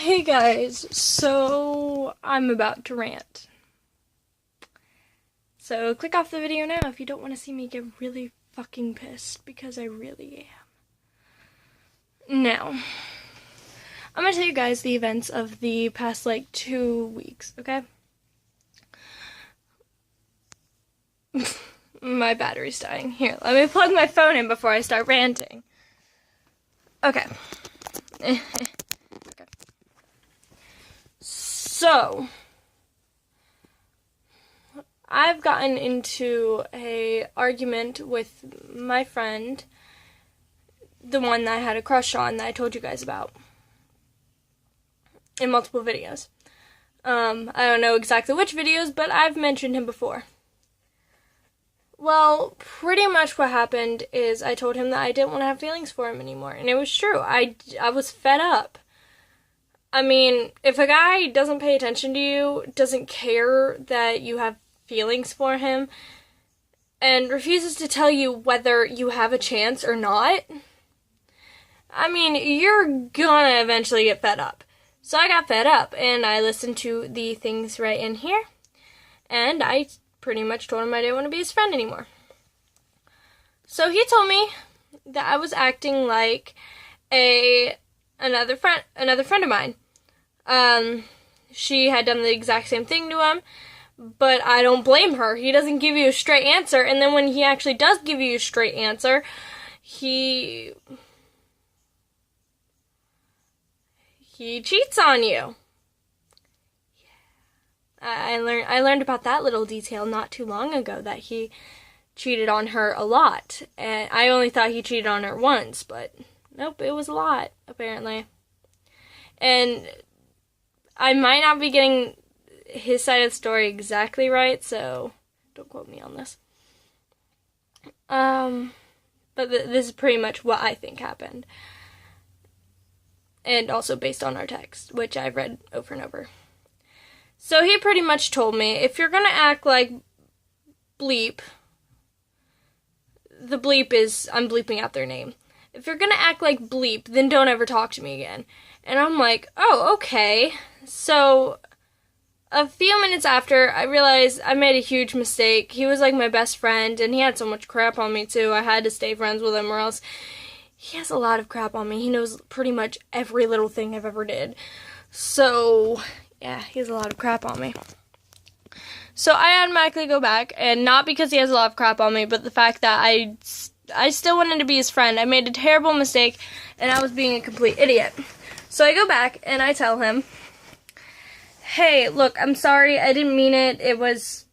Hey guys, so I'm about to rant. So click off the video now if you don't want to see me get really fucking pissed, because I really am. Now, I'm going to tell you guys the events of the past 2 weeks, okay? My battery's dying. Here, let me plug my phone in before I start ranting. Okay. So, I've gotten into a argument with my friend, the one that I had a crush on that I told you guys about in multiple videos. I don't know exactly which videos, but I've mentioned him before. Well, pretty much what happened is I told him that I didn't want to have feelings for him anymore, and it was true. I was fed up. I mean, if a guy doesn't pay attention to you, doesn't care that you have feelings for him, and refuses to tell you whether you have a chance or not, I mean, you're gonna eventually get fed up. So I got fed up, and I listened to the things right in here, and I pretty much told him I didn't want to be his friend anymore. So he told me that I was acting like another friend of mine. She had done the exact same thing to him, but I don't blame her. He doesn't give you a straight answer, and then when he actually does give you a straight answer, he cheats on you. I learned about that little detail not too long ago, that he cheated on her a lot, and I only thought he cheated on her once, but nope, it was a lot, apparently. And I might not be getting his side of the story exactly right, so don't quote me on this. But this is pretty much what I think happened. And also based on our text, which I've read over and over. So he pretty much told me, if you're gonna act like Bleep, the Bleep is, I'm bleeping out their name. If you're gonna act like Bleep, then don't ever talk to me again. And I'm like, oh, okay. So, a few minutes after, I realized I made a huge mistake. He was like my best friend, and he had so much crap on me too. I had to stay friends with him, or else he has a lot of crap on me. He knows pretty much every little thing I've ever did. So, yeah, he has a lot of crap on me. So I automatically go back, and not because he has a lot of crap on me, but the fact that I still wanted to be his friend. I made a terrible mistake, and I was being a complete idiot. So I go back, and I tell him, hey, look, I'm sorry, I didn't mean it. It was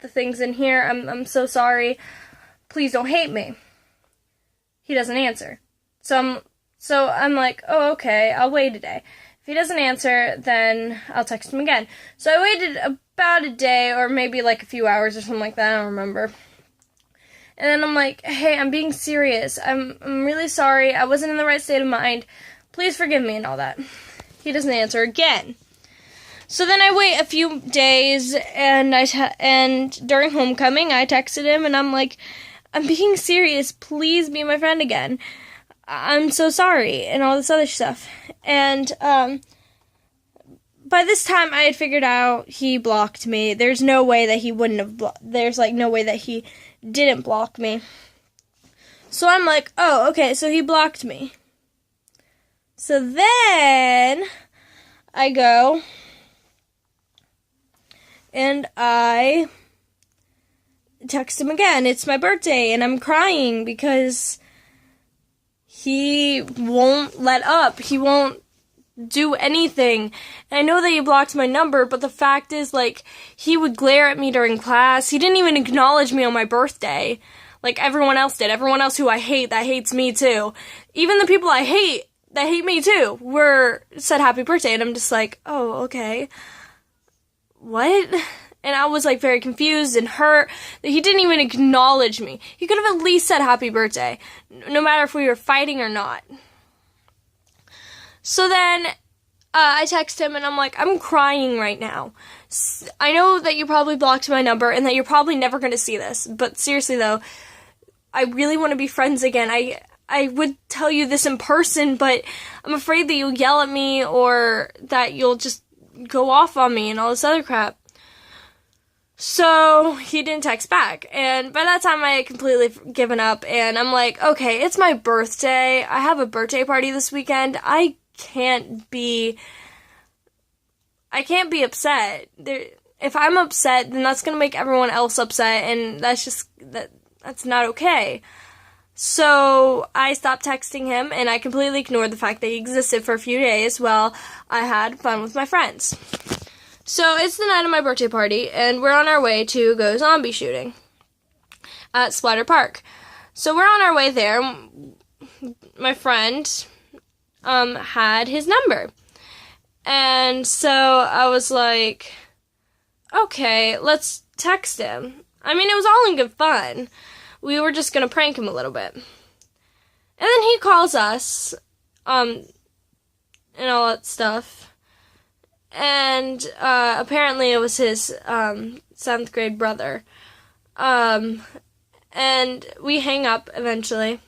the things in here. I'm so sorry. Please don't hate me. He doesn't answer. So I'm like, oh, okay, I'll wait a day. If he doesn't answer, then I'll text him again. So I waited about a day, or maybe a few hours or something like that, I don't remember. And then I'm like, hey, I'm being serious. I'm really sorry. I wasn't in the right state of mind. Please forgive me and all that. He doesn't answer again. So then I wait a few days, and and during homecoming, I texted him, and I'm like, I'm being serious. Please be my friend again. I'm so sorry, and all this other stuff. And by this time, I had figured out he blocked me. There's no way that he wouldn't have there's no way that he didn't block me. So I'm like, oh, okay, so he blocked me. So then I go and I text him again. It's my birthday, and I'm crying because he won't let up. He won't do anything. And I know that he blocked my number, but the fact is, he would glare at me during class. He didn't even acknowledge me on my birthday, like everyone else did. Everyone else who I hate, that hates me too. Even the people I hate, that hate me too, said happy birthday, and I'm just like, oh, okay. What? And I was very confused and hurt that he didn't even acknowledge me. He could have at least said happy birthday, no matter if we were fighting or not. So then I text him, and I'm like, I'm crying right now. I know that you probably blocked my number and that you're probably never going to see this, but seriously though, I really want to be friends again. I I would tell you this in person, but I'm afraid that you'll yell at me or that you'll just go off on me and all this other crap. So he didn't text back, and by that time I had completely given up, and I'm like, okay, it's my birthday. I have a birthday party this weekend. I can't be upset. If I'm upset, then that's gonna make everyone else upset, and that's not okay. So I stopped texting him, and I completely ignored the fact that he existed for a few days while I had fun with my friends. So it's the night of my birthday party, and we're on our way to go zombie shooting at Splatter Park. So we're on our way there. My friend had his number. And so I was like, okay, let's text him. I mean, it was all in good fun. We were just going to prank him a little bit. And then he calls us, and all that stuff. And apparently it was his 7th grade brother. And we hang up eventually.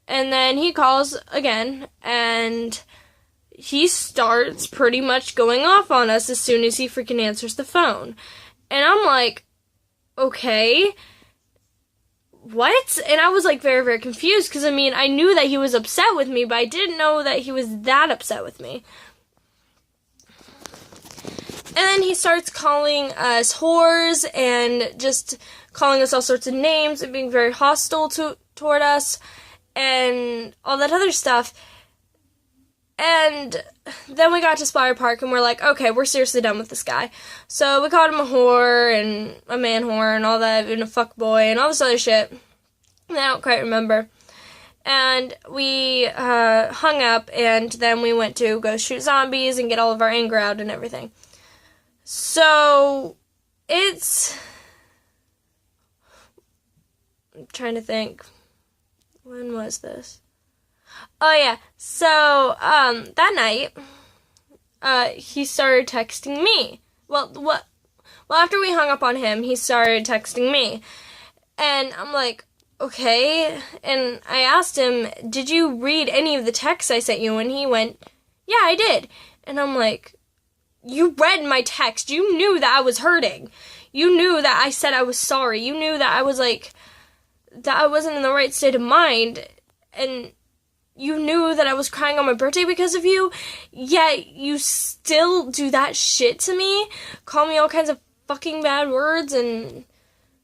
And then he calls again, and he starts pretty much going off on us as soon as he freaking answers the phone. And I'm like, okay, what? And I was like very, very confused because, I mean, I knew that he was upset with me, but I didn't know that he was that upset with me. And then he starts calling us whores and just calling us all sorts of names and being very hostile toward us and all that other stuff. And then we got to Splatter Park and we're like, okay, we're seriously done with this guy. So we called him a whore and a man whore and all that, and a fuckboy and all this other shit. And I don't quite remember. And we hung up, and then we went to go shoot zombies and get all of our anger out and everything. So, I'm trying to think. When was this? Oh, yeah. So, that night, he started texting me. Well, after we hung up on him, he started texting me. And I'm like, okay. And I asked him, did you read any of the texts I sent you? And he went, yeah, I did. And I'm like, you read my text. You knew that I was hurting. You knew that I said I was sorry. You knew that I was like, that I wasn't in the right state of mind. And you knew that I was crying on my birthday because of you. Yet you still do that shit to me. Call me all kinds of fucking bad words and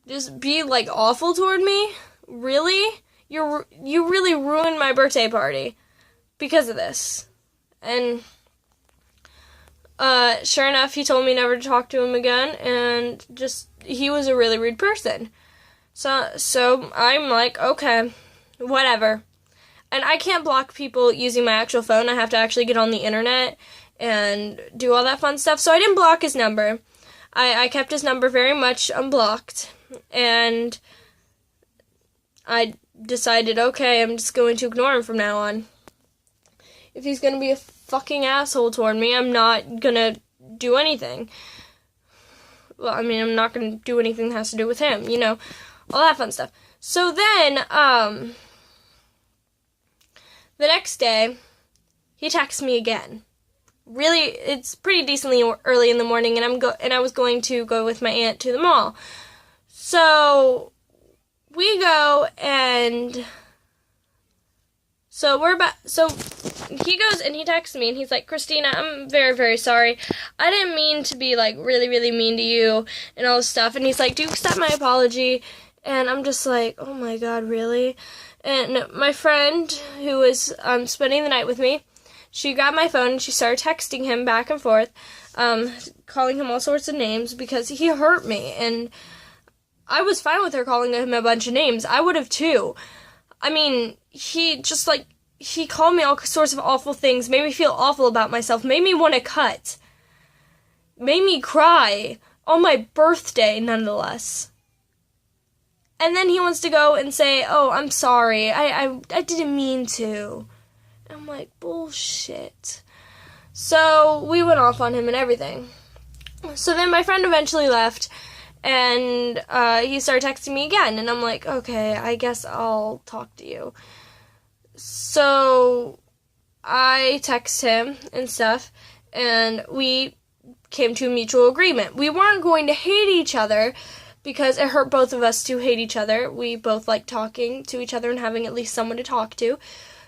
just be like awful toward me. Really? You really ruined my birthday party because of this. And sure enough, he told me never to talk to him again, and just, he was a really rude person. So I'm like, okay, whatever. And I can't block people using my actual phone. I have to actually get on the internet and do all that fun stuff. So I didn't block his number. I kept his number very much unblocked, and I decided, okay, I'm just going to ignore him from now on. If he's going to be a fucking asshole toward me, I'm not going to do anything. Well, I mean, I'm not going to do anything that has to do with him, you know, all that fun stuff. So then, the next day, he texts me again. Really, it's pretty decently early in the morning, and I was going to go with my aunt to the mall. So we go, and so he goes and he texts me, and he's like, Christina, I'm very, very sorry. I didn't mean to be like really, really mean to you and all this stuff. And he's like, do you accept my apology? And I'm just like, oh my God, really? And my friend who was spending the night with me, she grabbed my phone and she started texting him back and forth, calling him all sorts of names because he hurt me. And I was fine with her calling him a bunch of names. I would have too. I mean, he called me all sorts of awful things, made me feel awful about myself, made me want to cut, made me cry on my birthday, nonetheless. And then he wants to go and say, oh, I'm sorry, I didn't mean to. I'm like, bullshit. So we went off on him and everything. So then my friend eventually left, and he started texting me again, and I'm like, okay, I guess I'll talk to you. So I text him and stuff, and we came to a mutual agreement. We weren't going to hate each other because it hurt both of us to hate each other. We both like talking to each other and having at least someone to talk to.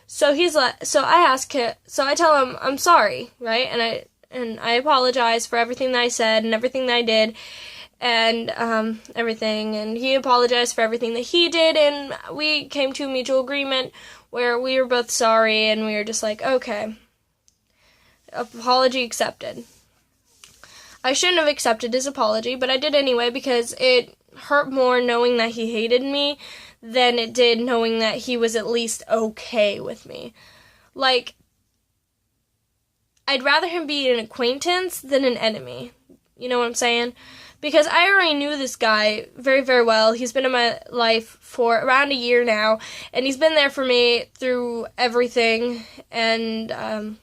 So I tell him I'm sorry, right? And I apologize for everything that I said and everything that I did and everything. And he apologized for everything that he did, and we came to a mutual agreement where we were both sorry, and we were just like, okay, apology accepted. I shouldn't have accepted his apology, but I did anyway because it hurt more knowing that he hated me than it did knowing that he was at least okay with me. Like, I'd rather him be an acquaintance than an enemy. You know what I'm saying? Because I already knew this guy very, very well. He's been in my life for around a year now, and he's been there for me through everything, and I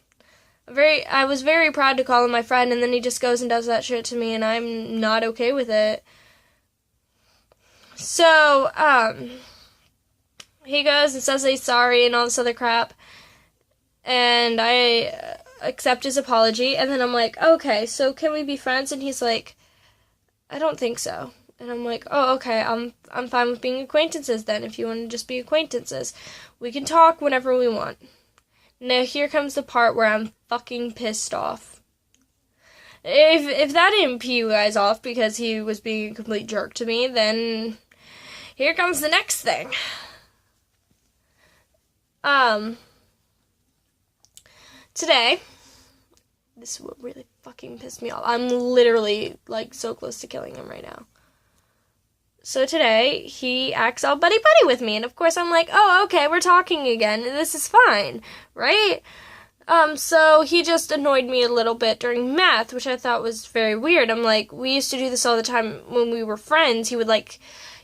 was very proud to call him my friend, and then he just goes and does that shit to me, and I'm not okay with it. So, he goes and says that he's sorry and all this other crap, and I accept his apology, and then I'm like, okay, so can we be friends? And he's like, I don't think so. And I'm like, oh, okay, I'm fine with being acquaintances then. If you want to just be acquaintances, we can talk whenever we want. Now here comes the part where I'm fucking pissed off. If that didn't pee you guys off because he was being a complete jerk to me, then here comes the next thing. Today, this is what really fucking pissed me off. I'm literally, like, so close to killing him right now. So today, he acts all buddy-buddy with me, and of course I'm like, oh, okay, we're talking again, and this is fine, right? So he just annoyed me a little bit during math, which I thought was very weird. I'm like, we used to do this all the time when we were friends.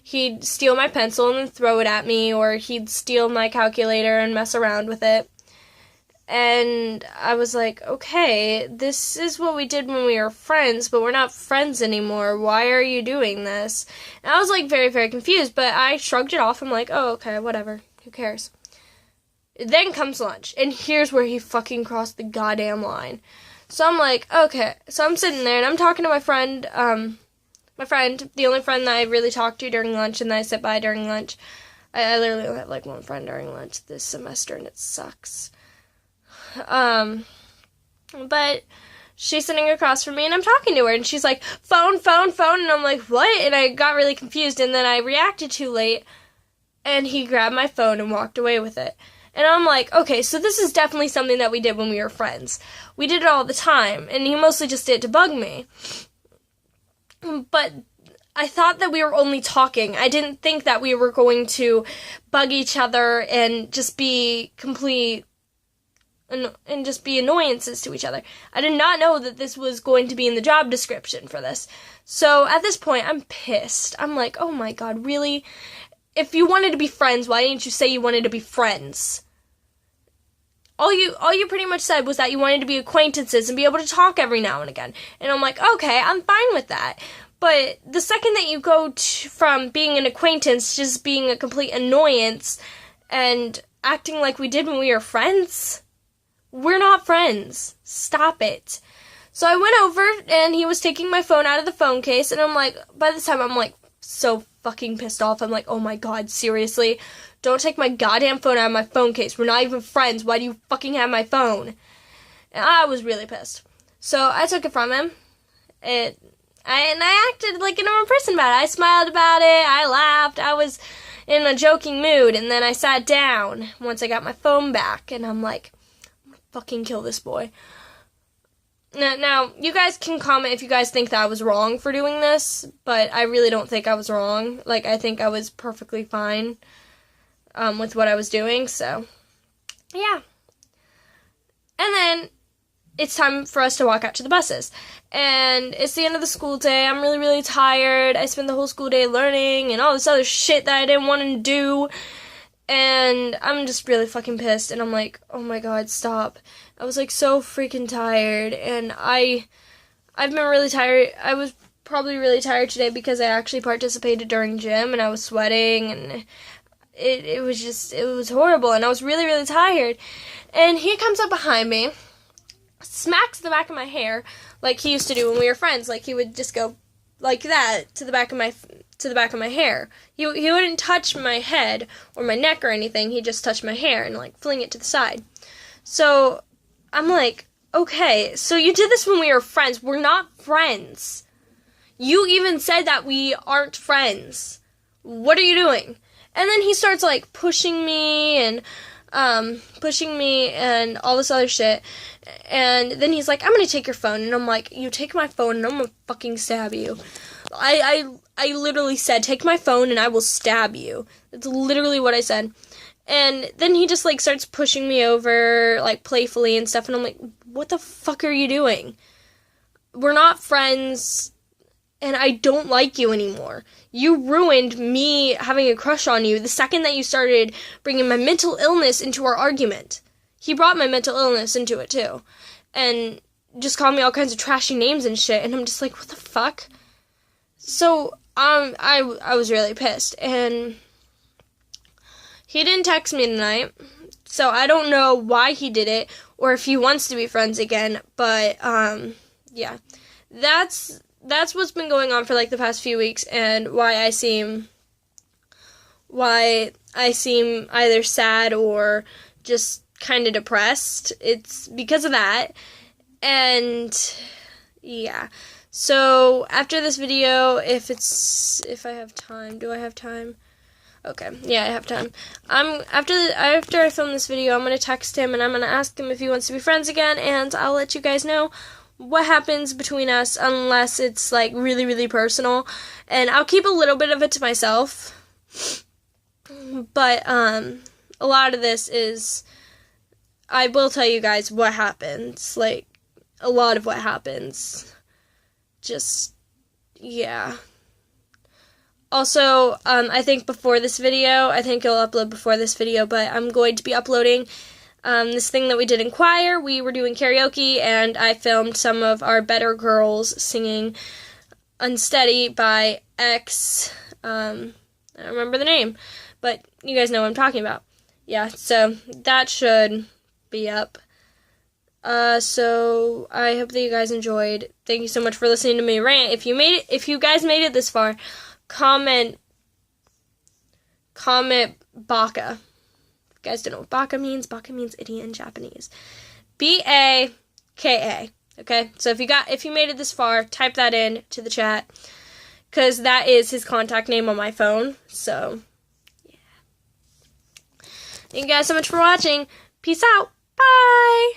He'd steal my pencil and then throw it at me, or he'd steal my calculator and mess around with it. And I was like, okay, this is what we did when we were friends, but we're not friends anymore. Why are you doing this? And I was, like, very, very confused, but I shrugged it off. I'm like, oh, okay, whatever. Who cares? Then comes lunch, and here's where he fucking crossed the goddamn line. So I'm like, okay. So I'm sitting there, and I'm talking to my friend, the only friend that I really talked to during lunch and that I sit by during lunch. I literally only have, like, one friend during lunch this semester, and it sucks. But she's sitting across from me, and I'm talking to her, and she's like, phone, and I'm like, what? And I got really confused, and then I reacted too late, and he grabbed my phone and walked away with it. And I'm like, okay, so this is definitely something that we did when we were friends. We did it all the time, and he mostly just did it to bug me. But I thought that we were only talking. I didn't think that we were going to bug each other and just be annoyances to each other. I did not know that this was going to be in the job description for this. So at this point, I'm pissed. I'm like, oh my god, really? If you wanted to be friends, why didn't you say you wanted to be friends? All you pretty much said was that you wanted to be acquaintances and be able to talk every now and again. And I'm like, okay, I'm fine with that. But the second that you go from being an acquaintance to just being a complete annoyance and acting like we did when we were friends, we're not friends. Stop it. So I went over, and he was taking my phone out of the phone case, and I'm like, by this time I'm like so fucking pissed off. I'm like, oh my god, seriously? Don't take my goddamn phone out of my phone case. We're not even friends. Why do you fucking have my phone? And I was really pissed. So I took it from him. And I acted like a normal person about it. I smiled about it. I laughed. I was in a joking mood. And then I sat down once I got my phone back. And I'm like, I'm gonna fucking kill this boy. Now, you guys can comment if you guys think that I was wrong for doing this. But I really don't think I was wrong. Like, I think I was perfectly fine with what I was doing. So, yeah. And then it's time for us to walk out to the buses. And it's the end of the school day. I'm really, really tired. I spent the whole school day learning and all this other shit that I didn't want to do. And I'm just really fucking pissed. And I'm like, oh my god, stop. I was like so freaking tired. And I've been really tired. I was probably really tired today because I actually participated during gym and I was sweating and it was horrible, and I was really, really tired. And he comes up behind me, smacks the back of my hair like he used to do when we were friends. Like, he would just go like that to the back of my hair. He wouldn't touch my head or my neck or anything. He'd just touch my hair and like fling it to the side. So I'm like, okay, so you did this when we were friends. We're not friends. You even said that we aren't friends. What are you doing? And then he starts like pushing me and all this other shit. And then he's like, I'm gonna take your phone. And I'm like, you take my phone and I'm gonna fucking stab you. I literally said, take my phone and I will stab you. That's literally what I said. And then he just like starts pushing me over like playfully and stuff. And I'm like, what the fuck are you doing? We're not friends. And I don't like you anymore. You ruined me having a crush on you the second that you started bringing my mental illness into our argument. He brought my mental illness into it too. And just called me all kinds of trashy names and shit. And I'm just like, what the fuck? So, I was really pissed. And he didn't text me tonight. So I don't know why he did it or if he wants to be friends again. But, yeah. That's what's been going on for like the past few weeks, and why I seem either sad or just kind of depressed. It's because of that. And yeah. So after this video, if I have time, do I have time? Okay, yeah, I have time. After I film this video, I'm gonna text him and I'm gonna ask him if he wants to be friends again, and I'll let you guys know what happens between us, unless it's like really, really personal. And I'll keep a little bit of it to myself. But a lot of this is, I will tell you guys what happens. Like, a lot of what happens. Just, yeah. Also, I think he'll upload before this video, but I'm going to be uploading this thing that we did in choir. We were doing karaoke, and I filmed some of our Better Girls singing Unsteady by X. I don't remember the name, but you guys know what I'm talking about. Yeah, so that should be up. So I hope that you guys enjoyed. Thank you so much for listening to me rant. If you guys made it this far, comment Baka. If you guys don't know what Baka means idiot in Japanese. Baka. Okay? So if you made it this far, type that in to the chat, because that is his contact name on my phone. So, yeah. Thank you guys so much for watching. Peace out. Bye.